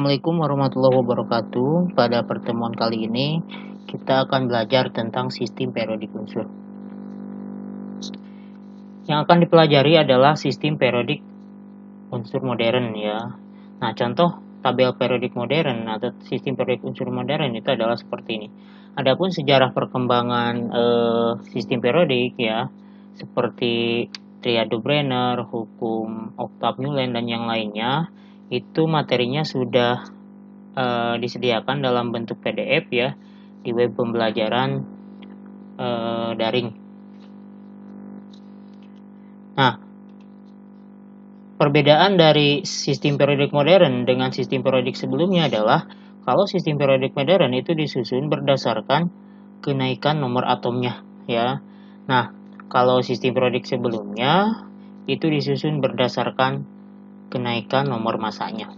Assalamualaikum warahmatullahi wabarakatuh. Pada pertemuan kali ini kita akan belajar tentang sistem periodik unsur. Yang akan dipelajari adalah sistem periodik unsur modern ya. Nah, contoh tabel periodik modern atau sistem periodik unsur modern itu adalah seperti ini. Adapun sejarah perkembangan sistem periodik ya, seperti triade Brenner, hukum Octave Newland dan yang lainnya, itu materinya sudah disediakan dalam bentuk PDF ya di web pembelajaran daring. Nah, perbedaan dari sistem periodik modern dengan sistem periodik sebelumnya adalah kalau sistem periodik modern itu disusun berdasarkan kenaikan nomor atomnya ya. Nah, kalau sistem periodik sebelumnya itu disusun berdasarkan kenaikan nomor masanya.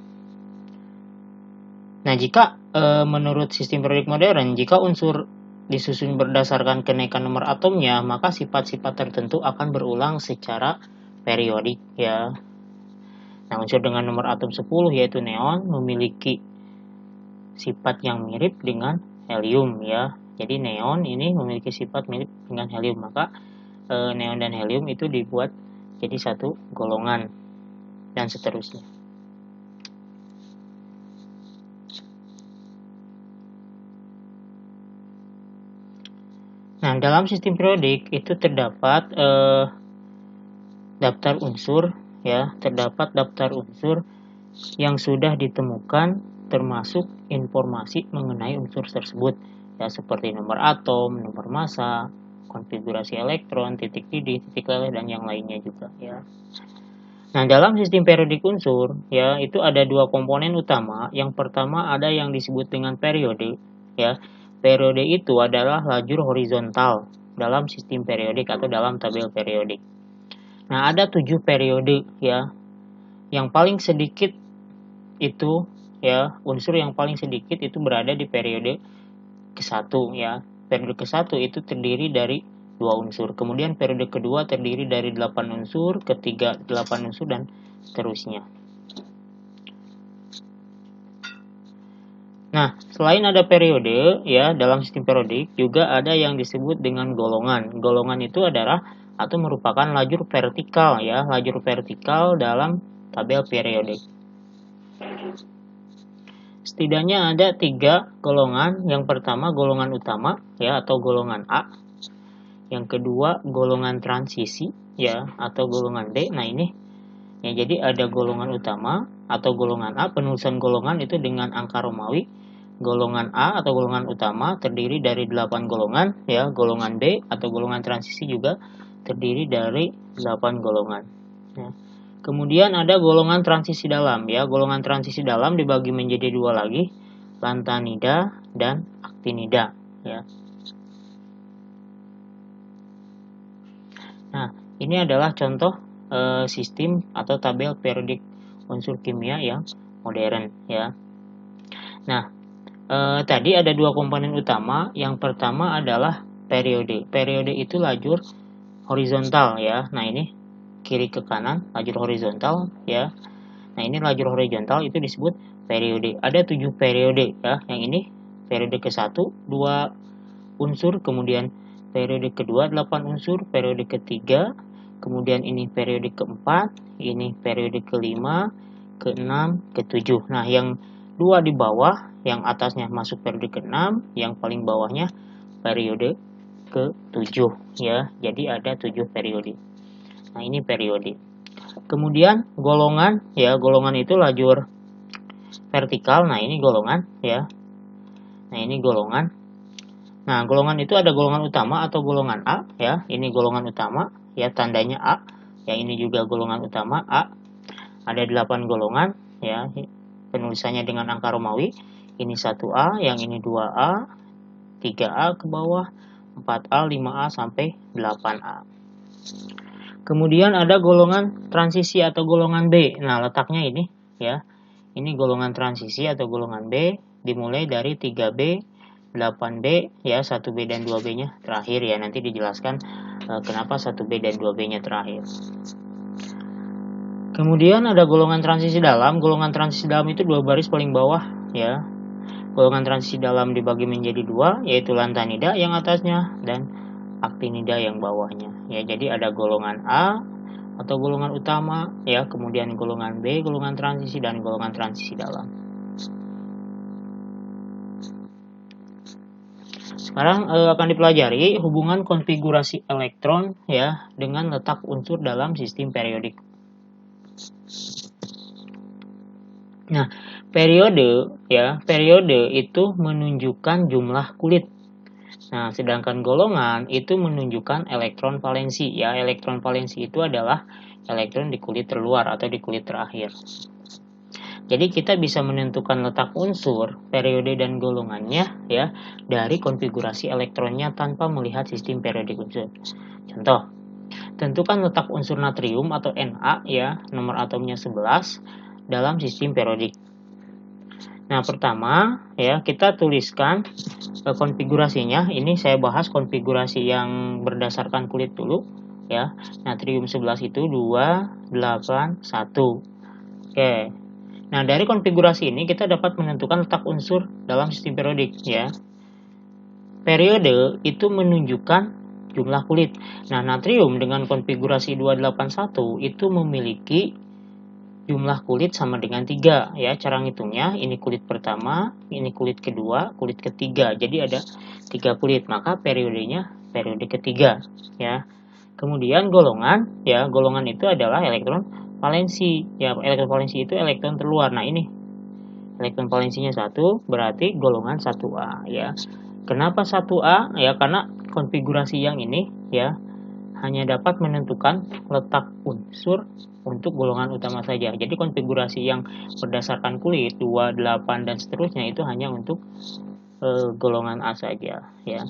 Nah, jika menurut sistem periodik modern, jika unsur disusun berdasarkan kenaikan nomor atomnya, maka sifat-sifat tertentu akan berulang secara periodik ya. Nah, unsur dengan nomor atom 10 yaitu neon memiliki sifat yang mirip dengan helium ya. Jadi neon ini memiliki sifat mirip dengan helium, maka neon dan helium itu dibuat jadi satu golongan dan seterusnya. Nah, dalam sistem periodik itu terdapat daftar unsur ya, terdapat daftar unsur yang sudah ditemukan termasuk informasi mengenai unsur tersebut ya, seperti nomor atom, nomor massa, konfigurasi elektron, titik didih, titik leleh dan yang lainnya juga ya. Nah, dalam sistem periodik unsur ya, itu ada dua komponen utama. Yang pertama ada yang disebut dengan periode ya. Periode itu adalah lajur horizontal dalam sistem periodik atau dalam tabel periodik. Nah, ada 7 periode ya. Yang paling sedikit itu ya, unsur yang paling sedikit itu berada di periode ke-1 ya. Periode ke-1 itu terdiri dari 2 unsur. Kemudian periode kedua terdiri dari 8 unsur, ketiga 8 unsur dan seterusnya. Nah, selain ada periode ya dalam sistem periodik, juga ada yang disebut dengan golongan. Golongan itu adalah atau merupakan lajur vertikal ya, lajur vertikal dalam tabel periodik. Setidaknya ada 3 golongan. Yang pertama golongan utama ya atau golongan A. Yang kedua golongan transisi ya atau golongan D. Nah, ini ya, jadi ada golongan utama atau golongan A. Penulisan golongan itu dengan angka Romawi. Golongan A atau golongan utama terdiri dari 8 golongan ya. Golongan B atau golongan transisi juga terdiri dari 8 golongan ya. Kemudian ada golongan transisi dalam ya. Golongan transisi dalam dibagi menjadi 2 lagi, lantanida dan aktinida ya. Nah, ini adalah contoh sistem atau tabel periodik unsur kimia yang modern ya. Nah, tadi ada 2 komponen utama. Yang pertama adalah periode. Periode itu lajur horizontal ya. Nah, ini kiri ke kanan lajur horizontal ya. Nah, ini lajur horizontal itu disebut periode. Ada 7 periode ya. Yang ini periode ke-1 2 unsur, kemudian periode kedua 8 unsur, periode ketiga, kemudian ini periode keempat, ini periode kelima, keenam, ketujuh. Nah, yang 2 di bawah, yang atasnya masuk periode ke-6, yang paling bawahnya periode ke-7 ya. Jadi ada 7 periode. Nah, ini periode. Kemudian golongan ya, golongan itu lajur vertikal. Nah, ini golongan ya. Nah, ini golongan. Nah, golongan itu ada golongan utama atau golongan A ya. Ini golongan utama ya, tandanya A. Ya, ini juga golongan utama A. Ada 8 golongan ya. Penulisannya dengan angka Romawi. Ini 1A, yang ini 2A, 3A ke bawah, 4A, 5A sampai 8A. Kemudian ada golongan transisi atau golongan B. Nah, letaknya ini ya. Ini golongan transisi atau golongan B dimulai dari 3B, 8B ya, 1B dan 2B-nya terakhir ya. Nanti dijelaskan kenapa 1B dan 2B-nya terakhir. Kemudian ada golongan transisi dalam. Golongan transisi dalam itu dua baris paling bawah ya. Golongan transisi dalam dibagi menjadi dua, yaitu lantanida yang atasnya dan aktinida yang bawahnya. Ya, jadi ada golongan A atau golongan utama ya, kemudian golongan B, golongan transisi, dan golongan transisi dalam. Sekarang akan dipelajari hubungan konfigurasi elektron ya dengan letak unsur dalam sistem periodik. Nah, periode itu menunjukkan jumlah kulit. Nah, sedangkan golongan itu menunjukkan elektron valensi ya. Elektron valensi itu adalah elektron di kulit terluar atau di kulit terakhir. Jadi kita bisa menentukan letak unsur, periode dan golongannya ya dari konfigurasi elektronnya tanpa melihat sistem periodik unsur. Contoh, tentukan letak unsur natrium atau Na ya, nomor atomnya 11 dalam sistem periodik. Nah, pertama ya kita tuliskan konfigurasinya. Ini saya bahas konfigurasi yang berdasarkan kulit dulu ya. Natrium 11 itu 2, 8, 1. Oke. Nah, dari konfigurasi ini kita dapat menentukan letak unsur dalam sistem periodik ya. Periode itu menunjukkan jumlah kulit. Nah, natrium dengan konfigurasi 281 itu memiliki jumlah kulit sama dengan 3 ya. Cara ngitungnya, ini kulit pertama, ini kulit kedua, kulit ketiga. Jadi ada 3 kulit, maka periodenya periode ketiga ya. Kemudian golongan ya, golongan itu adalah elektron valensi ya. Elektron valensi itu elektron terluar. Nah, ini elektron valensinya 1, berarti golongan 1A ya. Kenapa 1A? Ya karena konfigurasi yang ini ya hanya dapat menentukan letak unsur untuk golongan utama saja. Jadi konfigurasi yang berdasarkan kulit 2, 8 dan seterusnya itu hanya untuk golongan A saja ya.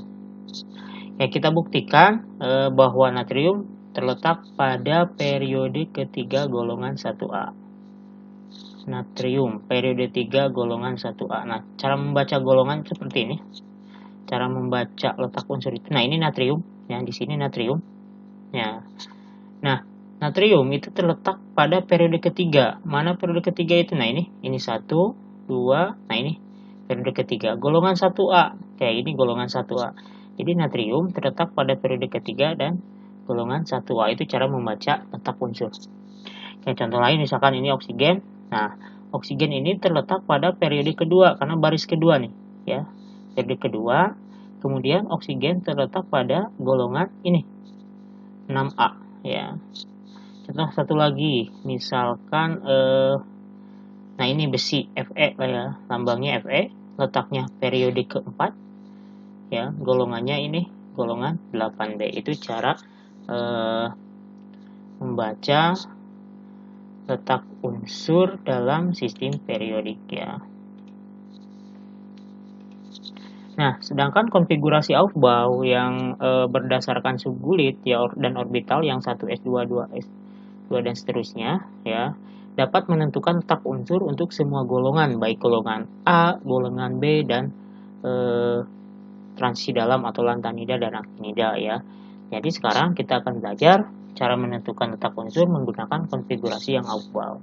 Ya, kita buktikan bahwa natrium terletak pada periode ketiga golongan 1A. Natrium periode 3 golongan 1A. Nah, cara membaca golongan seperti ini. Cara membaca letak unsur itu. Nah, ini natrium ya, di sini natrium. Ya. Nah, natrium itu terletak pada periode ketiga. Mana periode ketiga itu? Nah, ini 1, 2. Nah, ini periode ketiga. Golongan 1A. Kayak ini golongan 1A. Jadi natrium terletak pada periode ketiga dan golongan 1A. Itu cara membaca letak unsur. Kayak contoh lain misalkan ini oksigen. Nah, oksigen ini terletak pada periode kedua karena baris kedua nih, ya. Periode kedua. Kemudian oksigen terletak pada golongan ini 6A, ya. Contoh satu lagi, misalkan nah ini besi Fe lah ya, lambangnya Fe, letaknya periode keempat. Ya, golongannya ini golongan 8B. Itu cara membaca letak unsur dalam sistem periodik ya. Nah, sedangkan konfigurasi Aufbau yang berdasarkan subgulit ya dan orbital yang 1s2, 2s2 dan seterusnya ya, dapat menentukan letak unsur untuk semua golongan, baik golongan A, golongan B dan transisi dalam atau lantanida dan aktinida ya. Jadi sekarang kita akan belajar cara menentukan letak unsur menggunakan konfigurasi yang Aufbau.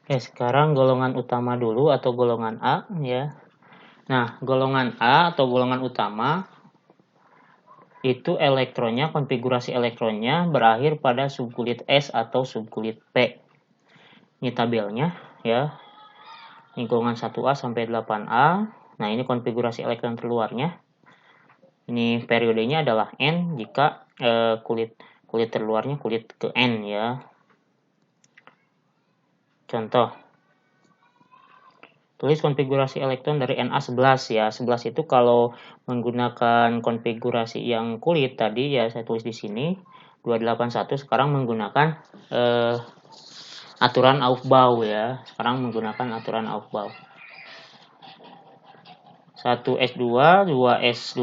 Oke, sekarang golongan utama dulu atau golongan A ya. Nah, golongan A atau golongan utama itu elektronnya, konfigurasi elektronnya berakhir pada subkulit S atau subkulit P. Ini tabelnya ya. Ini golongan 1A sampai 8A. Nah, ini konfigurasi elektron terluarnya. Ini periodenya adalah N jika kulit terluarnya kulit ke N ya. Contoh. Tulis konfigurasi elektron dari Na11 ya. 11 itu kalau menggunakan konfigurasi yang kulit tadi ya saya tulis di sini 281, sekarang menggunakan aturan Aufbau ya. Sekarang menggunakan aturan Aufbau. 1s2, 2s2,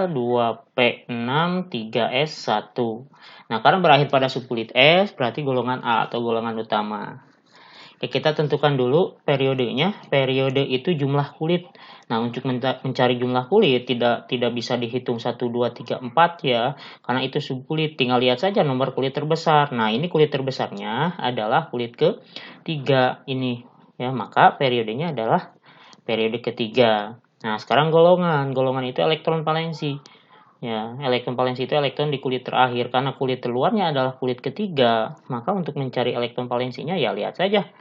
2p6, 3s1. Nah, karena berakhir pada subkulit S berarti golongan A atau golongan utama. Ya, kita tentukan dulu periodenya. Periode itu jumlah kulit. Nah, untuk mencari jumlah kulit tidak bisa dihitung 1, 2, 3, 4 ya, karena itu subkulit. Tinggal lihat saja nomor kulit terbesar. Nah, ini kulit terbesarnya adalah kulit ketiga ini ya, maka periodenya adalah periode ketiga. Nah, sekarang golongan. Golongan itu elektron valensi. Ya, elektron valensi itu elektron di kulit terakhir. Karena kulit terluarnya adalah kulit ketiga, maka untuk mencari elektron valensinya ya lihat saja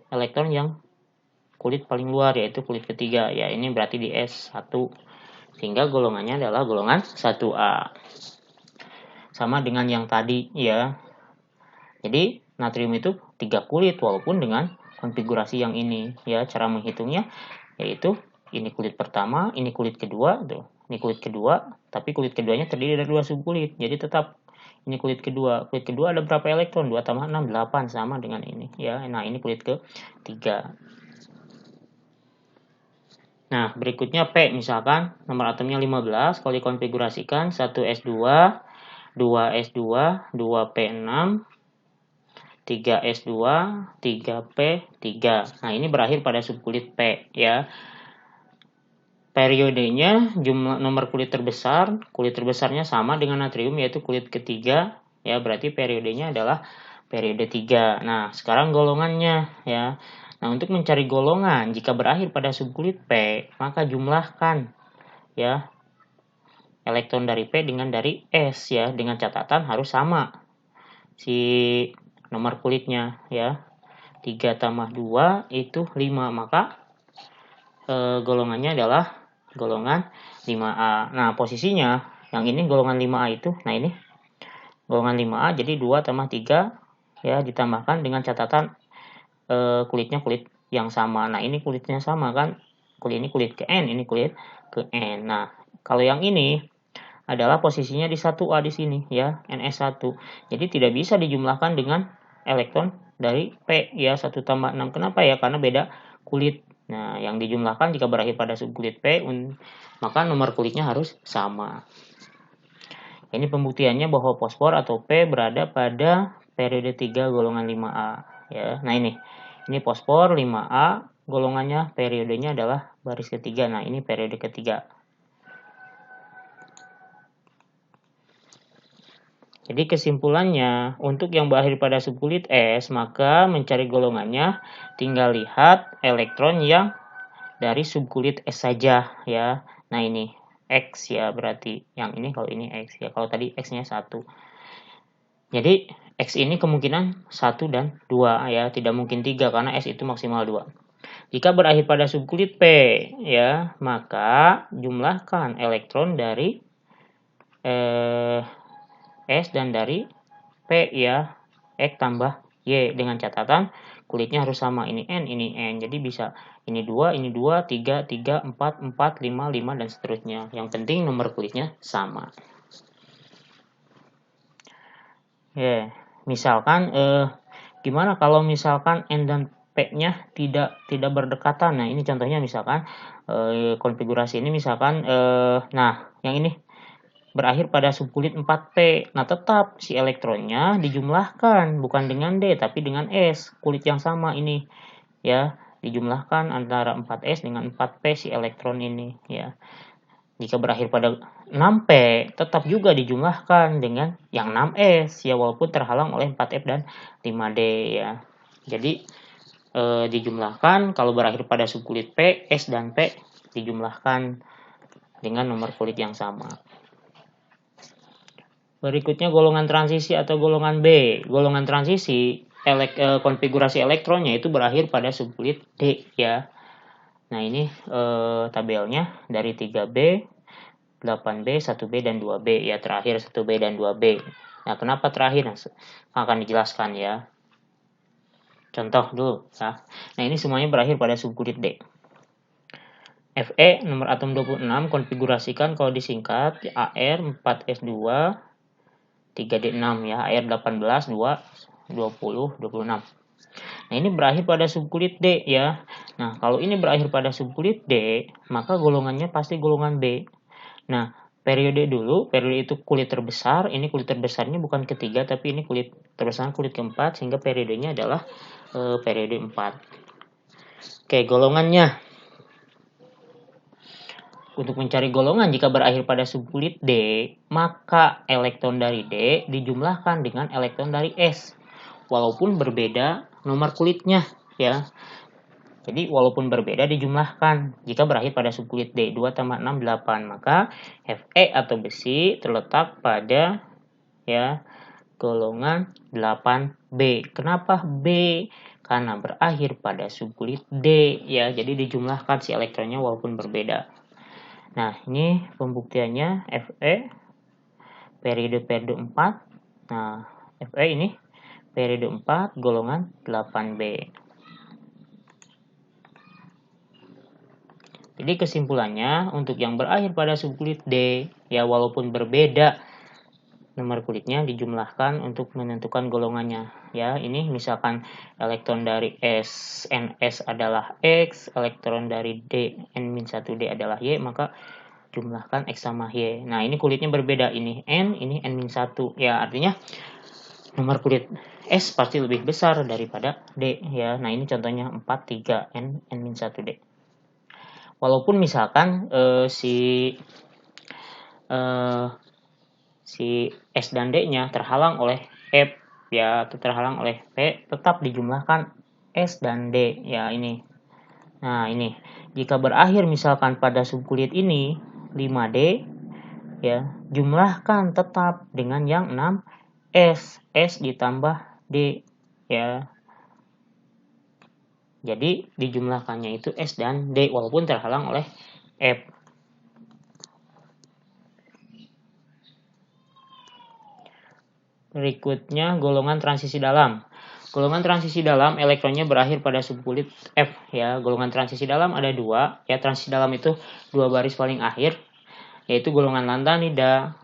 elektron yang kulit paling luar, yaitu kulit ketiga. Ya, ini berarti di S1. Sehingga golongannya adalah golongan 1A. Sama dengan yang tadi ya. Jadi, natrium itu 3 kulit walaupun dengan konfigurasi yang ini. Ya, cara menghitungnya yaitu ini kulit pertama, ini kulit kedua, tuh. Ini kulit kedua, tapi kulit keduanya terdiri dari 2 subkulit. Jadi tetap ini kulit kedua. Kulit kedua ada berapa elektron? 2 tambah 6, 8 sama dengan ini ya. Nah, ini kulit ketiga. Nah, berikutnya P misalkan nomor atomnya 15, kalau dikonfigurasikan 1s2, 2s2, 2p6, 3s2, 3p3. Nah, ini berakhir pada subkulit P ya. Periodenya jumlah nomor kulit terbesarnya sama dengan natrium yaitu kulit ketiga ya, berarti periodenya adalah periode 3. Nah, sekarang golongannya ya. Nah, untuk mencari golongan jika berakhir pada subkulit P, maka jumlahkan ya elektron dari P dengan dari S ya, dengan catatan harus sama si nomor kulitnya ya. 3 tambah 2 itu 5, maka golongannya adalah golongan 5A. Nah, posisinya yang ini golongan 5A itu, nah ini golongan 5A, jadi 2 tambah 3 ya, ditambahkan dengan catatan kulitnya kulit yang sama. Nah, ini kulitnya sama kan, kulit ini kulit ke N, ini kulit ke N. Nah, kalau yang ini adalah posisinya di 1A di sini ya, NS1. Jadi tidak bisa dijumlahkan dengan elektron dari P ya, 1 tambah 6. Kenapa ya? Karena beda kulit. Nah, yang dijumlahkan jika berakhir pada subkulit P, maka nomor kulitnya harus sama. Ini pembuktiannya bahwa fosfor atau P berada pada periode 3 golongan 5A ya. Nah, ini fosfor 5A, golongannya periodenya adalah baris ketiga. Nah, ini periode ketiga. Jadi kesimpulannya, untuk yang berakhir pada subkulit S, maka mencari golongannya tinggal lihat elektron yang dari subkulit S saja ya. Nah, ini X ya, berarti yang ini, kalau ini X ya, kalau tadi X-nya 1. Jadi X ini kemungkinan 1 dan 2 ya, tidak mungkin 3 karena S itu maksimal 2. Jika berakhir pada subkulit P ya, maka jumlahkan elektron dari S dan dari P ya, X tambah Y, dengan catatan kulitnya harus sama, ini N, ini N. Jadi bisa ini 2, 3, 3, 4, 4, 5, 5 dan seterusnya. Yang penting nomor kulitnya sama. Ya, misalkan gimana kalau misalkan N dan P-nya tidak berdekatan. Nah, ini contohnya misalkan konfigurasi ini misalkan nah, yang ini berakhir pada subkulit 4P. Nah, tetap si elektronnya dijumlahkan bukan dengan D tapi dengan S, kulit yang sama ini ya, dijumlahkan antara 4S dengan 4P si elektron ini ya. Jika berakhir pada 6P, tetap juga dijumlahkan dengan yang 6S ya, walaupun terhalang oleh 4F dan 5D ya. Jadi dijumlahkan kalau berakhir pada subkulit P, S dan P dijumlahkan dengan nomor kulit yang sama. Berikutnya golongan transisi atau golongan B. Golongan transisi konfigurasi elektronnya itu berakhir pada subkulit D ya. Nah, ini tabelnya dari 3B, 8B, 1B dan 2B ya, terakhir 1B dan 2B. Nah, kenapa terakhir? Nah, akan dijelaskan ya. Contoh dulu ya. Nah, ini semuanya berakhir pada subkulit D. Fe nomor atom 26 konfigurasikan kalau disingkat AR 4S2 3D6 ya, AR 18, 2, 20, 26. Nah, ini berakhir pada subkulit D ya. Nah, kalau ini berakhir pada subkulit D, maka golongannya pasti golongan B. Nah, periode dulu, periode itu kulit terbesar, ini kulit terbesarnya bukan ketiga, tapi ini kulit terbesar kulit keempat, sehingga periodenya adalah periode 4. Oke, golongannya. Untuk mencari golongan jika berakhir pada subkulit D, maka elektron dari D dijumlahkan dengan elektron dari S, walaupun berbeda nomor kulitnya, ya. Jadi walaupun berbeda dijumlahkan jika berakhir pada subkulit D. 2 tambah 6, 8. Maka Fe atau besi terletak pada, ya, golongan 8B. Kenapa B? Karena berakhir pada subkulit D, ya. Jadi dijumlahkan si elektronnya walaupun berbeda. Nah, ini pembuktiannya Fe periode 4. Nah, Fe ini periode 4 golongan 8B. Jadi kesimpulannya, untuk yang berakhir pada subkulit D, ya walaupun berbeda nomor kulitnya dijumlahkan untuk menentukan golongannya. Ya, ini misalkan elektron dari NS adalah X, elektron dari N-1D adalah Y, maka jumlahkan X sama Y. Nah, ini kulitnya berbeda, ini N, ini N-1. Ya, artinya nomor kulit S pasti lebih besar daripada D, ya. Nah, ini contohnya 4, 3, N-1D. Walaupun misalkan si S dan D-nya terhalang oleh F, ya, atau terhalang oleh P, tetap dijumlahkan S dan D, ya, ini. Nah, ini jika berakhir misalkan pada subkulit ini 5D, ya, jumlahkan tetap dengan yang 6S, S ditambah D, ya. Jadi dijumlahkannya itu S dan D walaupun terhalang oleh F. Berikutnya golongan transisi dalam. Golongan transisi dalam elektronnya berakhir pada subkulit F, ya. Golongan transisi dalam ada 2, ya. Transisi dalam itu 2 baris paling akhir, yaitu golongan lantanida.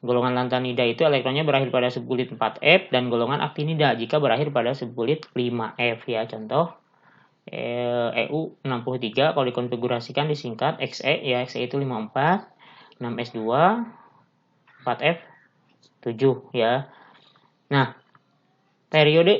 Golongan lantanida itu elektronnya berakhir pada subkulit 4F, dan golongan aktinida jika berakhir pada subkulit 5F, ya. Contoh EU63 kalau dikonfigurasikan disingkat XE, ya. XE itu 54, 6S2, 4F 7, ya. Nah, periode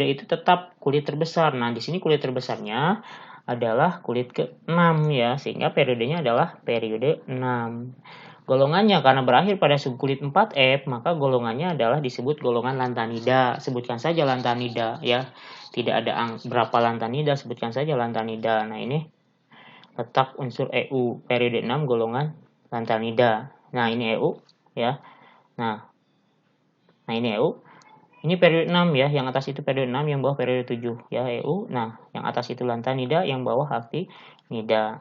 itu tetap kulit terbesar. Nah, di sini kulit terbesarnya adalah kulit ke-6, ya, sehingga periodenya adalah periode 6. Golongannya karena berakhir pada subkulit 4F, maka golongannya adalah disebut golongan lantanida. Sebutkan saja lantanida, ya. Tidak ada berapa lantanida, sebutkan saja lantanida. Nah, ini letak unsur EU, periode 6 golongan lantanida. Nah, ini EU, ya. Nah, ini EU. Ini periode 6, ya. Yang atas itu periode 6, yang bawah periode 7, ya, EU. Nah, yang atas itu lantanida, yang bawah aktinida.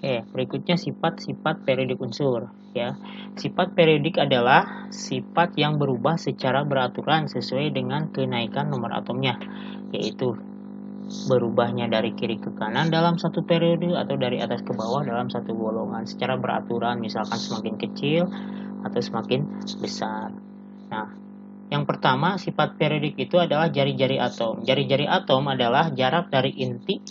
Berikutnya sifat-sifat periodik unsur, ya. Sifat periodik adalah sifat yang berubah secara beraturan sesuai dengan kenaikan nomor atomnya, yaitu berubahnya dari kiri ke kanan dalam satu periode atau dari atas ke bawah dalam satu golongan secara beraturan, misalkan semakin kecil atau semakin besar. Nah, yang pertama sifat periodik itu adalah jari-jari atom. Jari-jari atom adalah jarak dari inti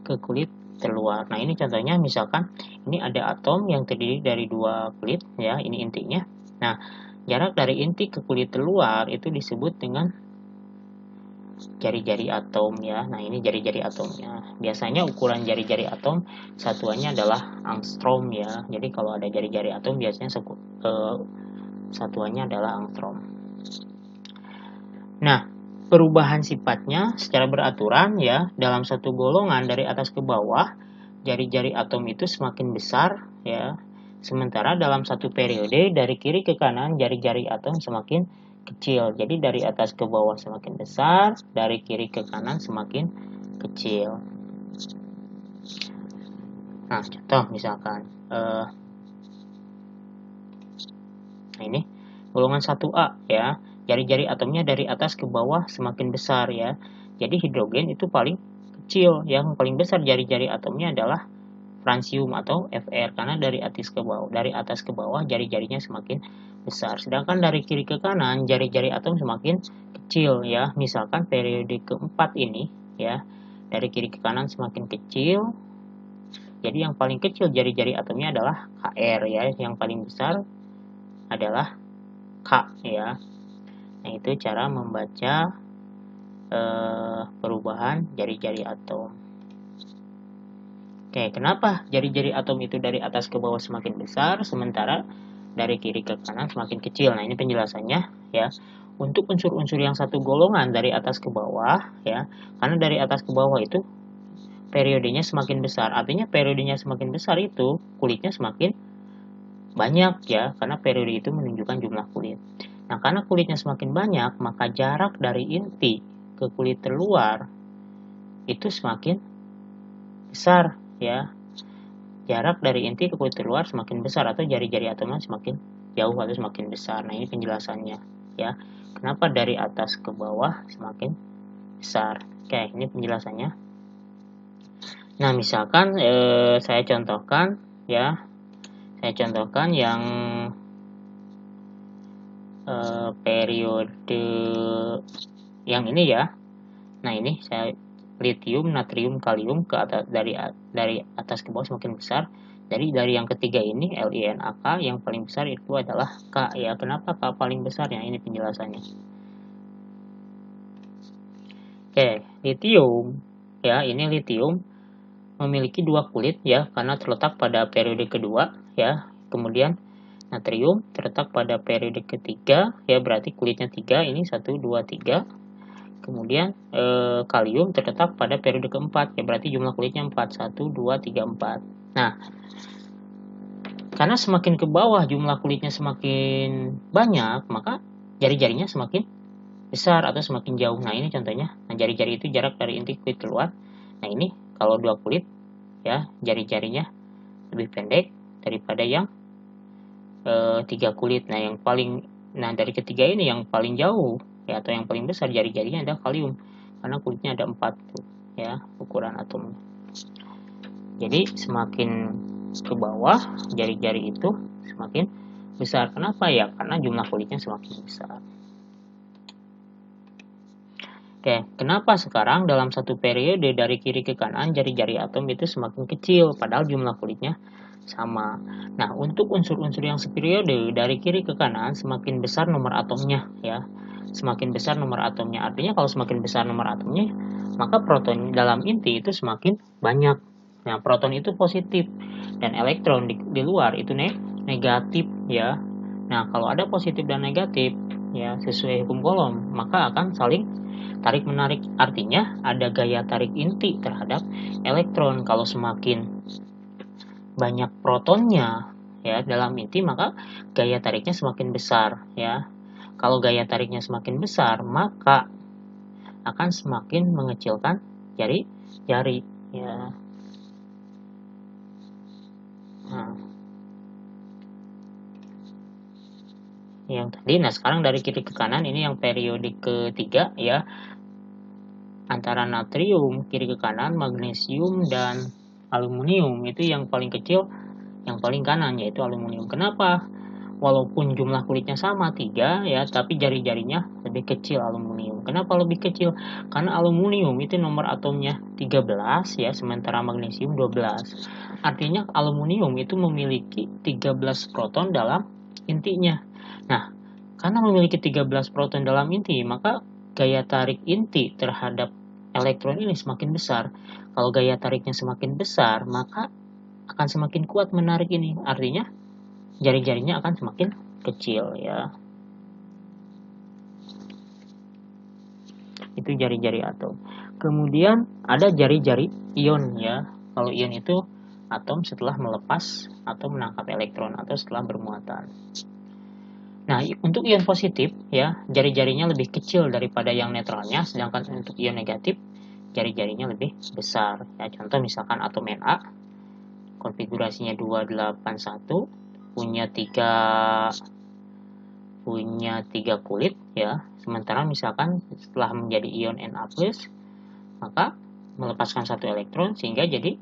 ke kulit terluar. Nah, ini contohnya misalkan ini ada atom yang terdiri dari 2 kulit, ya, ini intinya. Nah, jarak dari inti ke kulit terluar itu disebut dengan jari-jari atom, ya. Nah, ini jari-jari atomnya. Biasanya ukuran jari-jari atom satuannya adalah angstrom, ya. Jadi kalau ada jari-jari atom biasanya satuannya adalah angstrom. Nah, perubahan sifatnya secara beraturan, ya, dalam satu golongan dari atas ke bawah, jari-jari atom itu semakin besar, ya. Sementara dalam satu periode dari kiri ke kanan jari-jari atom semakin kecil. Jadi dari atas ke bawah semakin besar, dari kiri ke kanan semakin kecil. Nah, contoh misalkan nah, ini golongan 1A, ya. Jari-jari atomnya dari atas ke bawah semakin besar, ya. Jadi hidrogen itu paling kecil, yang paling besar jari-jari atomnya adalah fransium atau Fr, karena dari atas ke bawah jari-jarinya semakin besar. Sedangkan dari kiri ke kanan jari-jari atom semakin kecil, ya. Misalkan periode keempat ini, ya, dari kiri ke kanan semakin kecil. Jadi yang paling kecil jari-jari atomnya adalah Kr, ya. Yang paling besar adalah K ya. Nah, itu cara membaca perubahan jari-jari atom. Oke, kenapa jari-jari atom itu dari atas ke bawah semakin besar, sementara dari kiri ke kanan semakin kecil? Nah, ini penjelasannya ya. Untuk unsur-unsur yang satu golongan dari atas ke bawah ya, karena dari atas ke bawah itu periodenya semakin besar. Artinya periodenya semakin besar itu kulitnya semakin banyak ya, karena periode itu menunjukkan jumlah kulit. Nah, karena kulitnya semakin banyak, maka jarak dari inti ke kulit terluar itu semakin besar ya. Jarak dari inti ke kulit terluar semakin besar, atau jari-jari atomnya semakin jauh atau semakin besar. Nah, ini penjelasannya ya. Kenapa dari atas ke bawah semakin besar. Oke, ini penjelasannya. Nah, misalkan saya contohkan ya. Saya contohkan yang periode yang ini ya. Nah, ini saya litium, natrium, kalium ke atas, dari atas ke bawah semakin besar. Jadi dari yang ketiga ini LiNaK yang paling besar itu adalah K ya. Kenapa K paling besar ya? Ini penjelasannya. Oke, litium ya, ini litium memiliki dua kulit ya, karena terletak pada periode kedua ya. Kemudian natrium terletak pada periode ketiga ya, berarti kulitnya 3, ini 1, 2, 3. Kemudian kalium terletak pada periode keempat ya, berarti jumlah kulitnya 4, 1, 2, 3, 4. Nah, karena semakin ke bawah jumlah kulitnya semakin banyak, maka jari-jarinya semakin besar atau semakin jauh. Nah, ini contohnya. Nah, jari-jari itu jarak dari inti kulit keluar. Nah, ini kalau dua kulit ya, jari-jarinya lebih pendek daripada yang 3 kulit. Nah, dari ketiga ini yang paling jauh ya, atau yang paling besar jari-jarinya adalah kalium, karena kulitnya ada 4 ya ukuran atomnya. Jadi semakin ke bawah jari-jari itu semakin besar. Kenapa ya? Karena jumlah kulitnya semakin besar. Oke, kenapa sekarang dalam satu periode dari kiri ke kanan jari-jari atom itu semakin kecil padahal jumlah kulitnya sama? Nah, untuk unsur-unsur yang seperiode dari kiri ke kanan semakin besar nomor atomnya ya. Semakin besar nomor atomnya. Artinya kalau semakin besar nomor atomnya, maka proton dalam inti itu semakin banyak. Nah, proton itu positif dan elektron di luar itu negatif ya. Nah, kalau ada positif dan negatif ya sesuai hukum Coulomb, maka akan saling tarik-menarik. Artinya ada gaya tarik inti terhadap elektron. Kalau semakin banyak protonnya ya dalam inti, maka gaya tariknya semakin besar ya. Kalau gaya tariknya semakin besar, maka akan semakin mengecilkan jari-jari ya. Nah, yang tadi, nah sekarang dari kiri ke kanan ini yang periode ketiga ya, antara natrium kiri ke kanan, magnesium dan aluminium itu yang paling kecil, yang paling kanan yaitu aluminium. Kenapa? Walaupun jumlah kulitnya sama 3 ya, tapi jari-jarinya lebih kecil aluminium. Kenapa lebih kecil? Karena aluminium itu nomor atomnya 13 ya, sementara magnesium 12. Artinya aluminium itu memiliki 13 proton dalam intinya. Nah, karena memiliki 13 proton dalam inti, maka gaya tarik inti terhadap elektron ini semakin besar. Kalau gaya tariknya semakin besar, maka akan semakin kuat menarik ini. Artinya jari-jarinya akan semakin kecil ya. Itu jari-jari atom. Kemudian ada jari-jari ion ya. Kalau ion itu atom setelah melepas atau menangkap elektron atau setelah bermuatan. Nah, untuk ion positif ya, jari-jarinya lebih kecil daripada yang netralnya, sedangkan untuk ion negatif jari-jarinya lebih besar. Ya, contoh misalkan atom Na konfigurasinya 281 punya tiga kulit ya, sementara misalkan setelah menjadi ion Na+, maka melepaskan satu elektron sehingga jadi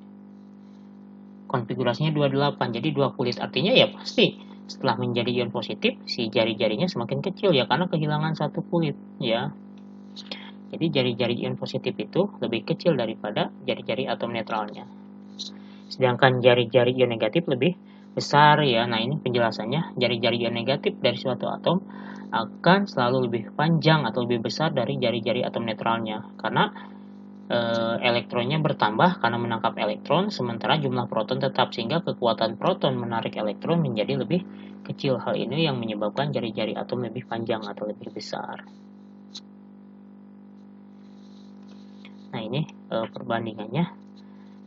konfigurasinya 28, jadi 2 kulit. Artinya ya pasti setelah menjadi ion positif si jari-jarinya semakin kecil ya, karena kehilangan satu kulit ya. Jadi jari-jari ion positif itu lebih kecil daripada jari-jari atom netralnya, sedangkan jari-jari ion negatif lebih besar ya. Nah, ini penjelasannya. Jari-jari ion negatif dari suatu atom akan selalu lebih panjang atau lebih besar dari jari-jari atom netralnya, karena elektronnya bertambah karena menangkap elektron, sementara jumlah proton tetap, sehingga kekuatan proton menarik elektron menjadi lebih kecil. Hal ini yang menyebabkan jari-jari atom lebih panjang atau lebih besar. Nah, ini perbandingannya.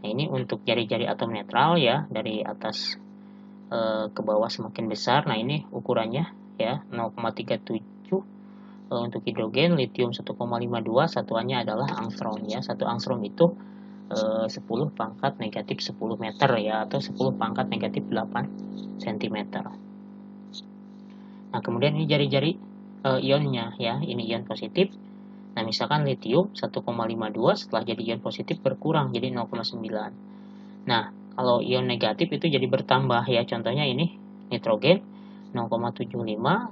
Nah, ini untuk jari-jari atom netral ya, dari atas ke bawah semakin besar. Nah, ini ukurannya ya, 0,37 untuk hidrogen, litium 1,52, satuannya adalah angstrom ya. 1 angstrom itu 10 pangkat negatif 10 meter ya, atau 10 pangkat negatif 8 cm. Nah, kemudian ini jari-jari ionnya ya, ini ion positif. Nah, misalkan litium 1,52 setelah jadi ion positif berkurang jadi 0,9. Nah, kalau ion negatif itu jadi bertambah ya, contohnya ini nitrogen 0,75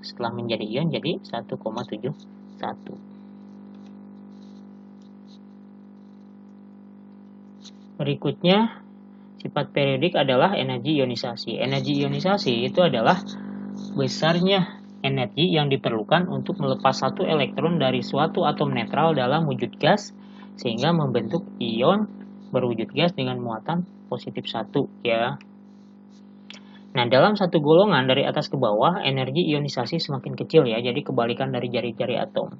setelah menjadi ion jadi 1,71. Berikutnya, sifat periodik adalah energi ionisasi. Energi ionisasi itu adalah besarnya energi yang diperlukan untuk melepas satu elektron dari suatu atom netral dalam wujud gas sehingga membentuk ion berwujud gas dengan muatan positif 1 ya. Nah, dalam satu golongan dari atas ke bawah, energi ionisasi semakin kecil ya, jadi kebalikan dari jari-jari atom.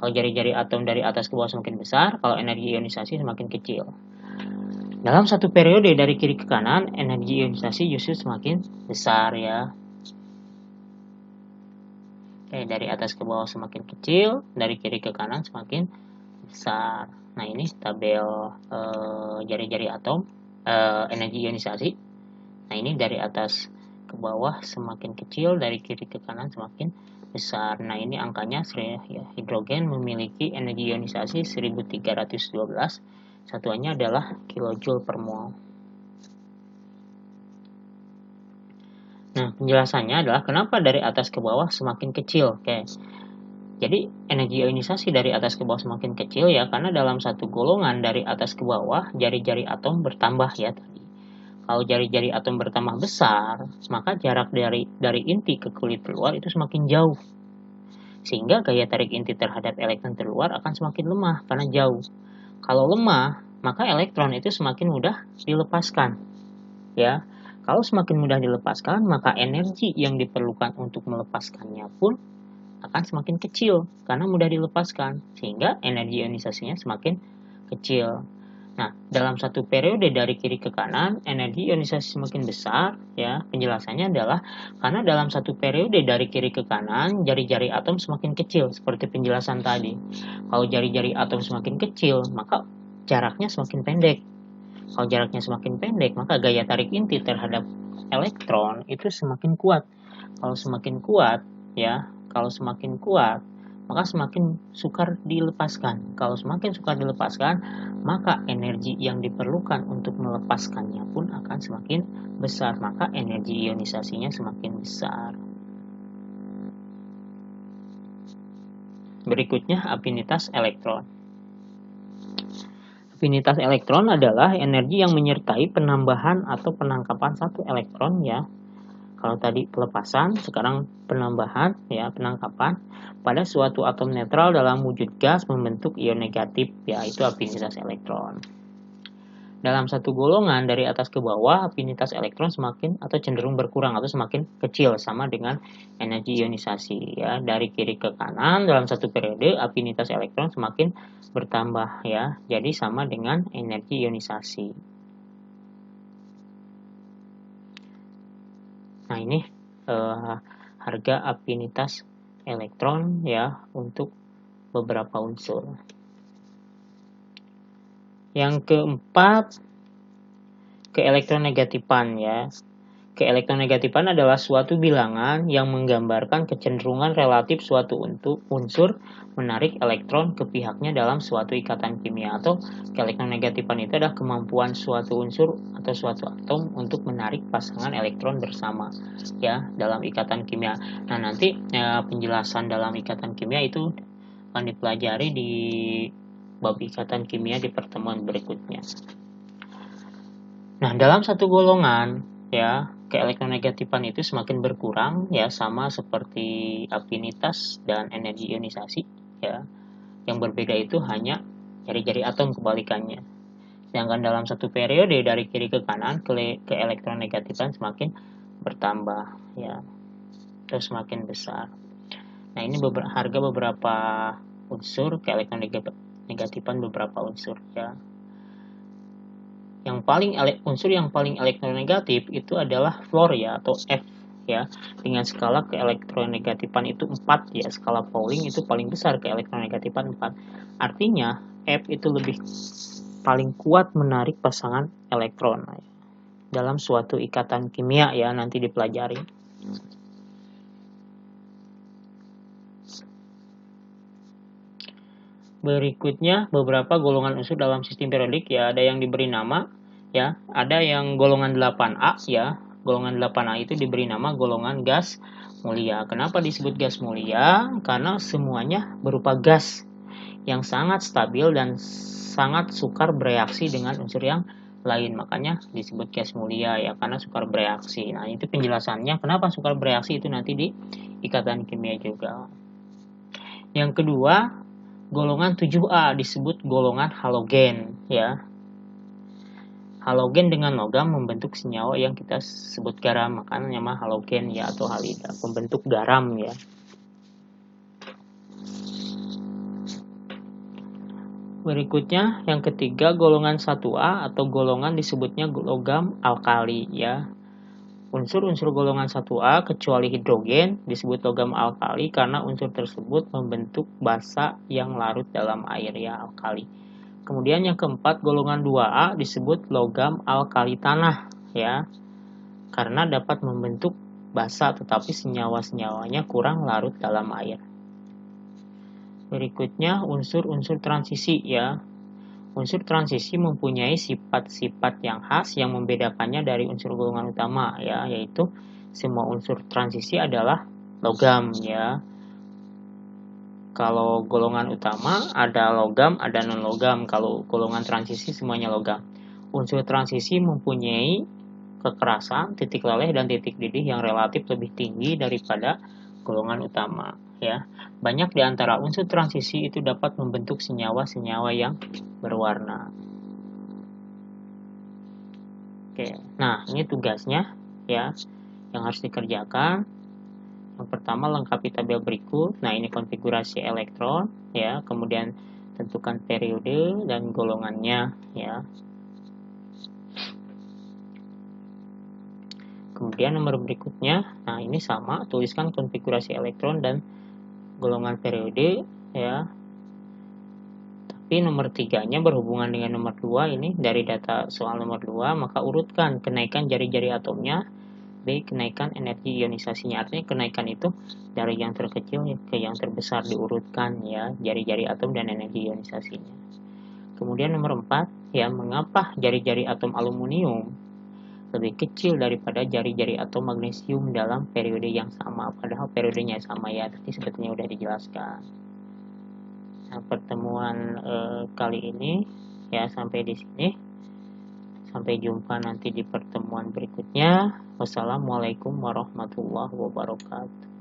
Kalau jari-jari atom dari atas ke bawah semakin besar, kalau energi ionisasi semakin kecil. Dalam satu periode dari kiri ke kanan, energi ionisasi justru semakin besar ya. Oke, dari atas ke bawah semakin kecil, dari kiri ke kanan semakin besar. Nah, ini tabel jari-jari atom, energi ionisasi. Nah, ini dari atas ke bawah semakin kecil, dari kiri ke kanan semakin besar. Nah, ini angkanya ya, hidrogen memiliki energi ionisasi 1312. Satuannya adalah kilojoule per mol. Nah, penjelasannya adalah kenapa dari atas ke bawah semakin kecil. Oke. Jadi, energi ionisasi dari atas ke bawah semakin kecil ya, karena dalam satu golongan dari atas ke bawah, jari-jari atom bertambah ya tadi. Kalau jari-jari atom bertambah besar, maka jarak dari inti ke kulit terluar itu semakin jauh. Sehingga gaya tarik inti terhadap elektron terluar akan semakin lemah karena jauh. Kalau lemah, maka elektron itu semakin mudah dilepaskan. Ya, kalau semakin mudah dilepaskan, maka energi yang diperlukan untuk melepaskannya pun akan semakin kecil karena mudah dilepaskan, sehingga energi ionisasinya semakin kecil. Nah, dalam satu periode dari kiri ke kanan, energi ionisasi semakin besar, ya. Penjelasannya adalah karena dalam satu periode dari kiri ke kanan, jari-jari atom semakin kecil, seperti penjelasan tadi. Kalau jari-jari atom semakin kecil, maka jaraknya semakin pendek. Kalau jaraknya semakin pendek, maka gaya tarik inti terhadap elektron itu semakin kuat. Kalau semakin kuat, ya, maka semakin sukar dilepaskan. Kalau semakin sukar dilepaskan, maka energi yang diperlukan untuk melepaskannya pun akan semakin besar. Maka energi ionisasinya semakin besar. Berikutnya, afinitas elektron. Afinitas elektron adalah energi yang menyertai penambahan atau penangkapan satu elektron ya. Kalau tadi pelepasan, sekarang penambahan ya, penangkapan pada suatu atom netral dalam wujud gas membentuk ion negatif, yaitu afinitas elektron. Dalam satu golongan dari atas ke bawah, afinitas elektron semakin atau cenderung berkurang atau semakin kecil, sama dengan energi ionisasi ya. Dari kiri ke kanan dalam satu periode, afinitas elektron semakin bertambah ya. Jadi sama dengan energi ionisasi. Nah, ini harga afinitas elektron ya untuk beberapa unsur. Yang keempat, keelektronegatifan ya. Keelektronegatifan adalah suatu bilangan yang menggambarkan kecenderungan relatif suatu unsur menarik elektron ke pihaknya dalam suatu ikatan kimia, atau keelektronegatifan itu adalah kemampuan suatu unsur atau suatu atom untuk menarik pasangan elektron bersama ya dalam ikatan kimia. Nah, nanti penjelasan dalam ikatan kimia itu akan dipelajari di bab ikatan kimia di pertemuan berikutnya. Nah, dalam satu golongan ya, keelektronegatifan itu semakin berkurang ya, sama seperti afinitas dan energi ionisasi ya. Yang berbeda itu hanya jari-jari atom kebalikannya. Sedangkan dalam satu periode dari kiri ke kanan, keelektronegatifan semakin bertambah ya, terus semakin besar. Nah, ini harga beberapa unsur keelektronegatifan beberapa unsur ya. Unsur yang paling elektronegatif itu adalah fluor ya, atau F ya, dengan skala keelektronegatifan itu 4 ya. Skala Pauling itu paling besar keelektronegatifan 4. Artinya F itu paling kuat menarik pasangan elektron dalam suatu ikatan kimia ya, nanti dipelajari. Berikutnya beberapa golongan unsur dalam sistem periodik ya, ada yang diberi nama ya, ada yang golongan 8A ya. Golongan 8A itu diberi nama golongan gas mulia. Kenapa disebut gas mulia? Karena semuanya berupa gas yang sangat stabil dan sangat sukar bereaksi dengan unsur yang lain. Makanya disebut gas mulia ya, karena sukar bereaksi. Nah, itu penjelasannya kenapa sukar bereaksi itu nanti di ikatan kimia juga. Yang kedua, golongan 7A disebut golongan halogen ya. Halogen dengan logam membentuk senyawa yang kita sebut garam, makanya nama halogen ya, atau halida, pembentuk garam ya. Berikutnya yang ketiga, golongan 1A atau golongan disebutnya logam alkali ya. Unsur-unsur golongan 1A kecuali hidrogen disebut logam alkali karena unsur tersebut membentuk basa yang larut dalam air ya, alkali. Kemudian yang keempat, golongan 2A disebut logam alkali tanah ya, karena dapat membentuk basa tetapi senyawa-senyawanya kurang larut dalam air. Berikutnya unsur-unsur transisi ya. Unsur transisi mempunyai sifat-sifat yang khas yang membedakannya dari unsur golongan utama ya, yaitu semua unsur transisi adalah logam ya. Kalau golongan utama ada logam, ada non-logam. Kalau golongan transisi semuanya logam. Unsur transisi mempunyai kekerasan, titik leleh, dan titik didih yang relatif lebih tinggi daripada golongan utama ya. Banyak di antara unsur transisi itu dapat membentuk senyawa-senyawa yang berwarna. Oke, nah ini tugasnya ya yang harus dikerjakan. Yang pertama, lengkapi tabel berikut. Nah, ini konfigurasi elektron ya, kemudian tentukan periode dan golongannya ya. Kemudian nomor berikutnya, nah ini sama, tuliskan konfigurasi elektron dan golongan periode ya. Tapi nomor 3-nya berhubungan dengan nomor 2 ini, dari data soal nomor 2, maka urutkan kenaikan jari-jari atomnya, B. Kenaikan energi ionisasinya. Artinya kenaikan itu dari yang terkecil ke yang terbesar diurutkan ya, jari-jari atom dan energi ionisasinya. Kemudian nomor 4 ya, mengapa jari-jari atom aluminium lebih kecil daripada jari-jari atom magnesium dalam periode yang sama, padahal periodenya sama ya, tadi sebetulnya udah dijelaskan. Nah, pertemuan kali ini ya sampai di sini. Sampai jumpa nanti di pertemuan berikutnya. Wassalamualaikum warahmatullahi wabarakatuh.